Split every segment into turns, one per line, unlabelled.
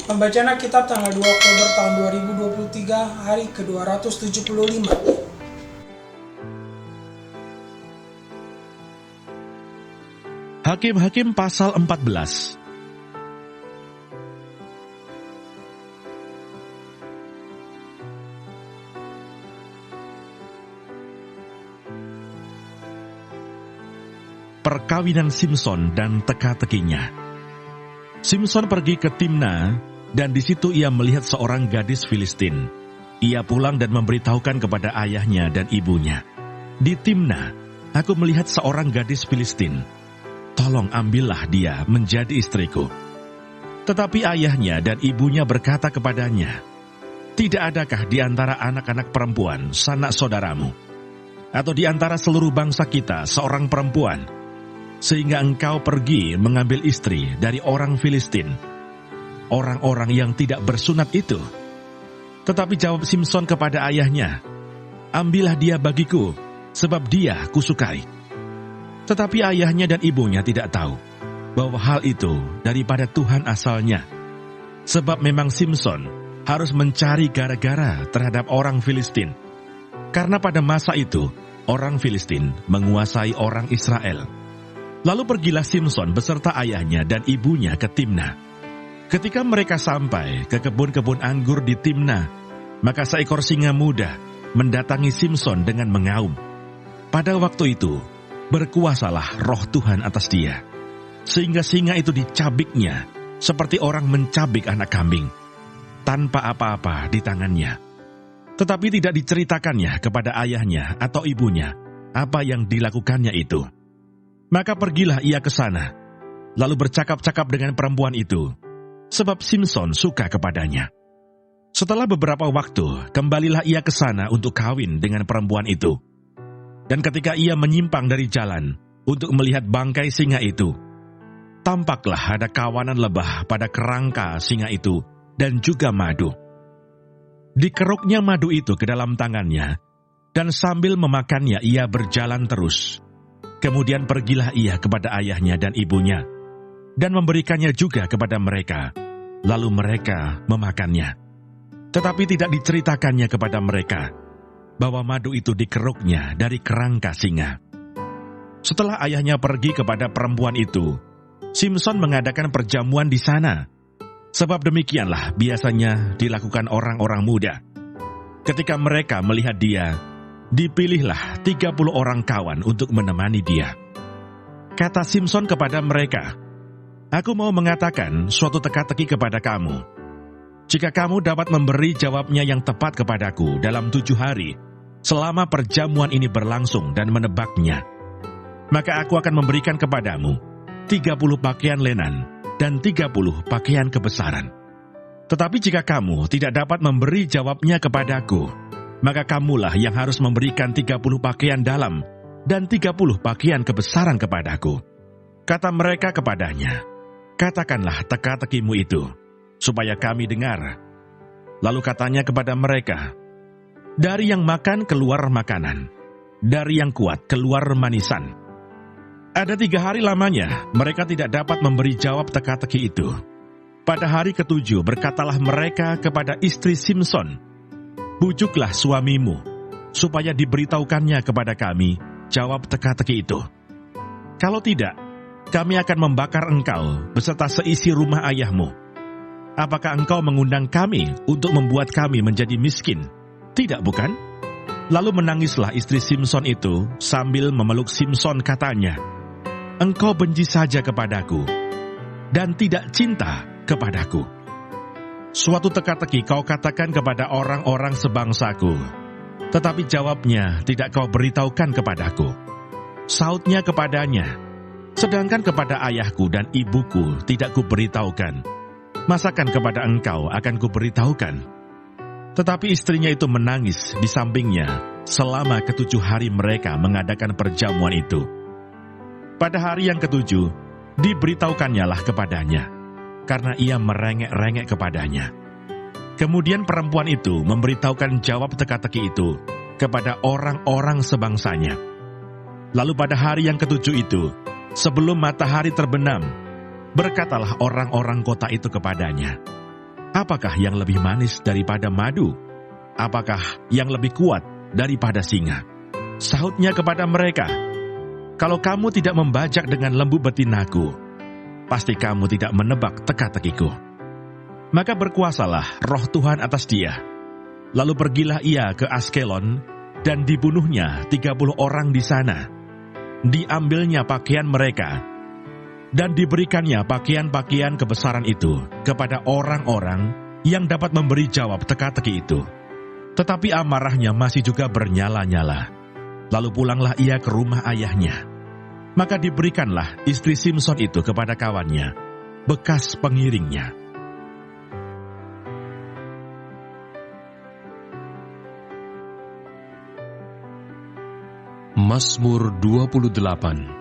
Pembacaan Alkitab tanggal 2 Oktober tahun 2023, hari ke-275.
Hakim-Hakim pasal 14. Perkawinan Simson dan teka-tekinya. Simson pergi ke Timna, dan di situ ia melihat seorang gadis Filistin. Ia pulang dan memberitahukan kepada ayahnya dan ibunya, "Di Timna, aku melihat seorang gadis Filistin. Tolong ambillah dia menjadi istriku." Tetapi ayahnya dan ibunya berkata kepadanya, "Tidak adakah di antara anak-anak perempuan sanak saudaramu, atau di antara seluruh bangsa kita seorang perempuan, sehingga engkau pergi mengambil istri dari orang Filistin, orang-orang yang tidak bersunat itu?" Tetapi jawab Simson kepada ayahnya, "Ambillah dia bagiku, sebab dia kusukai." Tetapi ayahnya dan ibunya tidak tahu bahwa hal itu daripada Tuhan asalnya, sebab memang Simson harus mencari gara-gara terhadap orang Filistin, karena pada masa itu orang Filistin menguasai orang Israel. Lalu pergilah Simson beserta ayahnya dan ibunya ke Timna. Ketika mereka sampai ke kebun-kebun anggur di Timna, maka seekor singa muda mendatangi Simson dengan mengaum. Pada waktu itu, berkuasalah roh Tuhan atas dia, sehingga singa itu dicabiknya seperti orang mencabik anak kambing, tanpa apa-apa di tangannya. Tetapi tidak diceritakannya kepada ayahnya atau ibunya apa yang dilakukannya itu. Maka pergilah ia ke sana, lalu bercakap-cakap dengan perempuan itu, sebab Simson suka kepadanya. Setelah beberapa waktu, kembalilah ia ke sana untuk kawin dengan perempuan itu. Dan ketika ia menyimpang dari jalan untuk melihat bangkai singa itu, tampaklah ada kawanan lebah pada kerangka singa itu dan juga madu. Dikeruknya madu itu ke dalam tangannya, dan sambil memakannya ia berjalan terus. Kemudian pergilah ia kepada ayahnya dan ibunya, dan memberikannya juga kepada mereka, lalu mereka memakannya. Tetapi tidak diceritakannya kepada mereka bahwa madu itu dikeruknya dari kerangka singa. Setelah ayahnya pergi kepada perempuan itu, Simson mengadakan perjamuan di sana, sebab demikianlah biasanya dilakukan orang-orang muda. Ketika mereka melihat dia, dipilihlah 30 orang kawan untuk menemani dia. Kata Simson kepada mereka, "Aku mau mengatakan suatu teka-teki kepada kamu. Jika kamu dapat memberi jawabnya yang tepat kepadaku dalam 7 hari, selama perjamuan ini berlangsung dan menebaknya, maka aku akan memberikan kepadamu 30 pakaian lenan dan 30 pakaian kebesaran. Tetapi jika kamu tidak dapat memberi jawabnya kepadaku, maka kamulah yang harus memberikan 30 pakaian dalam dan 30 pakaian kebesaran kepadaku." Kata mereka kepadanya, "Katakanlah teka-tekimu itu, supaya kami dengar." Lalu katanya kepada mereka, "Dari yang makan keluar makanan, dari yang kuat keluar manisan." Ada 3 hari lamanya mereka tidak dapat memberi jawab teka-teki itu. Pada hari ke-7 berkatalah mereka kepada istri Simson, "Bujuklah suamimu, supaya diberitahukannya kepada kami jawab teka-teki itu. Kalau tidak, kami akan membakar engkau beserta seisi rumah ayahmu. Apakah engkau mengundang kami untuk membuat kami menjadi miskin? Tidak, bukan?" Lalu menangislah istri Simson itu sambil memeluk Simson, katanya, "Engkau benci saja kepadaku, dan tidak cinta kepadaku. Suatu teka-teki kau katakan kepada orang-orang sebangsaku, tetapi jawabnya tidak kau beritahukan kepadaku." Sautnya kepadanya, "Sedangkan kepada ayahku dan ibuku tidak kuberitahukan, masakan kepada engkau akan kuberitahukan?" Tetapi istrinya itu menangis di sampingnya selama ke-7 hari mereka mengadakan perjamuan itu. Pada hari yang ke-7, diberitahukannya kepadanya, karena ia merengek-rengek kepadanya. Kemudian perempuan itu memberitahukan jawab teka-teki itu kepada orang-orang sebangsanya. Lalu pada hari yang ke-7 itu, sebelum matahari terbenam, berkatalah orang-orang kota itu kepadanya, Apakah yang lebih manis daripada madu? Apakah yang lebih kuat daripada singa? Sahutnya kepada mereka, kalau kamu tidak membajak dengan lembu betinaku, pasti kamu tidak menebak teka-tekiku. Maka berkuasalah roh Tuhan atas dia. Lalu pergilah ia ke Askelon, dan dibunuhnya 30 orang di sana. Diambilnya pakaian mereka, dan diberikannya pakaian-pakaian kebesaran itu kepada orang-orang yang dapat memberi jawab teka-teki itu. Tetapi amarahnya masih juga bernyala-nyala. Lalu pulanglah ia ke rumah ayahnya. Maka diberikanlah istri Simson itu kepada kawannya, bekas pengiringnya.
Mazmur 28.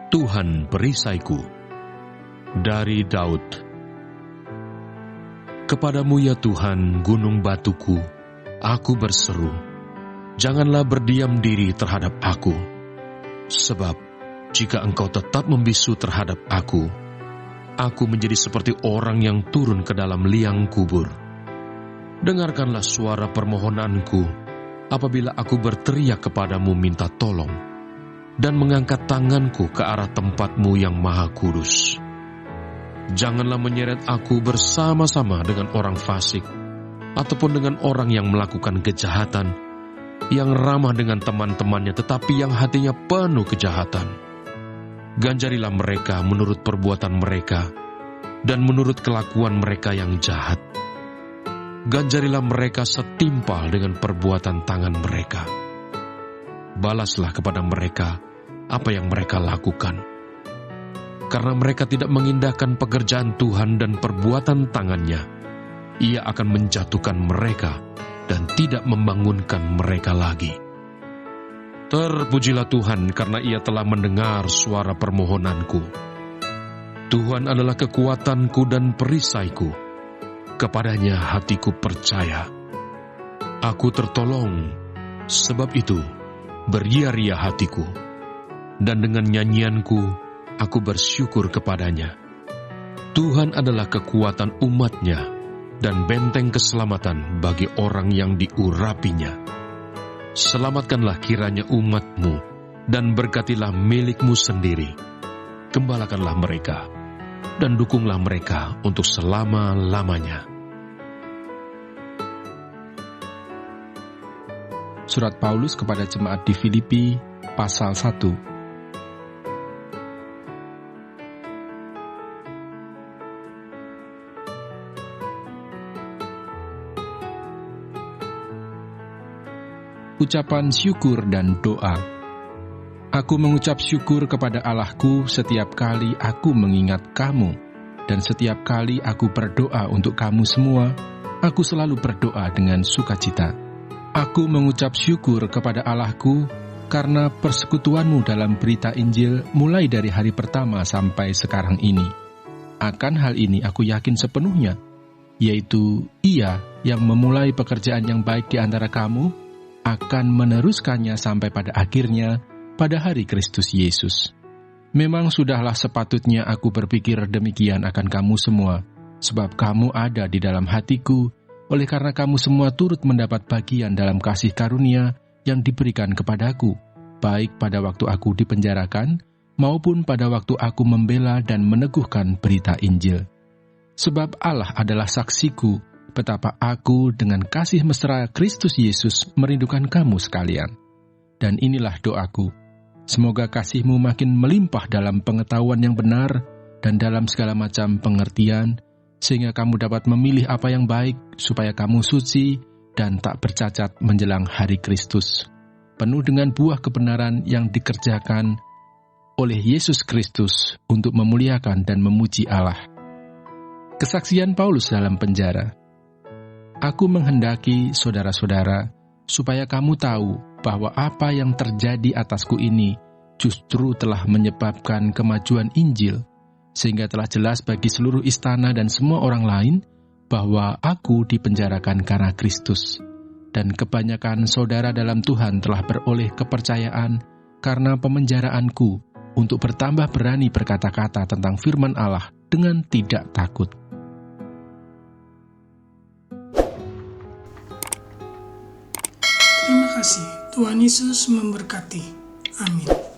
Tuhan perisaiku. Dari Daud. Kepadamu ya Tuhan, gunung batuku, aku berseru. Janganlah berdiam diri terhadap aku. Sebab, jika engkau tetap membisu terhadap aku menjadi seperti orang yang turun ke dalam liang kubur. Dengarkanlah suara permohonanku apabila aku berteriak kepadamu minta tolong, dan mengangkat tanganku ke arah tempat-Mu yang maha kudus. Janganlah menyeret aku bersama-sama dengan orang fasik, ataupun dengan orang yang melakukan kejahatan, yang ramah dengan teman-temannya tetapi yang hatinya penuh kejahatan. Ganjarilah mereka menurut perbuatan mereka, dan menurut kelakuan mereka yang jahat. Ganjarilah mereka setimpal dengan perbuatan tangan mereka. Balaslah kepada mereka apa yang mereka lakukan. Karena mereka tidak mengindahkan pekerjaan Tuhan dan perbuatan tangannya, Ia akan menjatuhkan mereka dan tidak membangunkan mereka lagi. Terpujilah Tuhan karena Ia telah mendengar suara permohonanku. Tuhan adalah kekuatanku dan perisaiku. Kepadanya hatiku percaya. Aku tertolong, sebab itu beria-ria hatiku. Dan dengan nyanyianku, aku bersyukur kepadanya. Tuhan adalah kekuatan umat-Nya dan benteng keselamatan bagi orang yang diurapinya. Selamatkanlah kiranya umat-Mu dan berkatilah milik-Mu sendiri. Gembalakanlah mereka dan dukunglah mereka untuk selama-lamanya.
Surat Paulus kepada jemaat di Filipi, pasal 1. Ucapan syukur dan doa. Aku mengucap syukur kepada Allahku setiap kali aku mengingat kamu, dan setiap kali aku berdoa untuk kamu semua, aku selalu berdoa dengan sukacita. Aku mengucap syukur kepada Allahku karena persekutuanmu dalam berita Injil mulai dari hari pertama sampai sekarang ini. Akan hal ini aku yakin sepenuhnya, yaitu Ia yang memulai pekerjaan yang baik di antara kamu akan meneruskannya sampai pada akhirnya pada hari Kristus Yesus. Memang sudahlah sepatutnya aku berpikir demikian akan kamu semua, sebab kamu ada di dalam hatiku, oleh karena kamu semua turut mendapat bagian dalam kasih karunia yang diberikan kepadaku, baik pada waktu aku dipenjarakan, maupun pada waktu aku membela dan meneguhkan berita Injil. Sebab Allah adalah saksiku, betapa aku dengan kasih mesra Kristus Yesus merindukan kamu sekalian. Dan inilah doaku, semoga kasih-Mu makin melimpah dalam pengetahuan yang benar dan dalam segala macam pengertian, sehingga kamu dapat memilih apa yang baik, supaya kamu suci dan tak bercacat menjelang hari Kristus, penuh dengan buah kebenaran yang dikerjakan oleh Yesus Kristus untuk memuliakan dan memuji Allah. Kesaksian Paulus dalam penjara. Aku menghendaki saudara-saudara, supaya kamu tahu bahwa apa yang terjadi atasku ini justru telah menyebabkan kemajuan Injil, sehingga telah jelas bagi seluruh istana dan semua orang lain bahwa aku dipenjarakan karena Kristus. dan kebanyakan saudara dalam Tuhan telah beroleh kepercayaan karena pemenjaraanku untuk bertambah berani berkata-kata tentang firman Allah dengan tidak takut.
Terima kasih. Tuhan Yesus memberkati. Amin.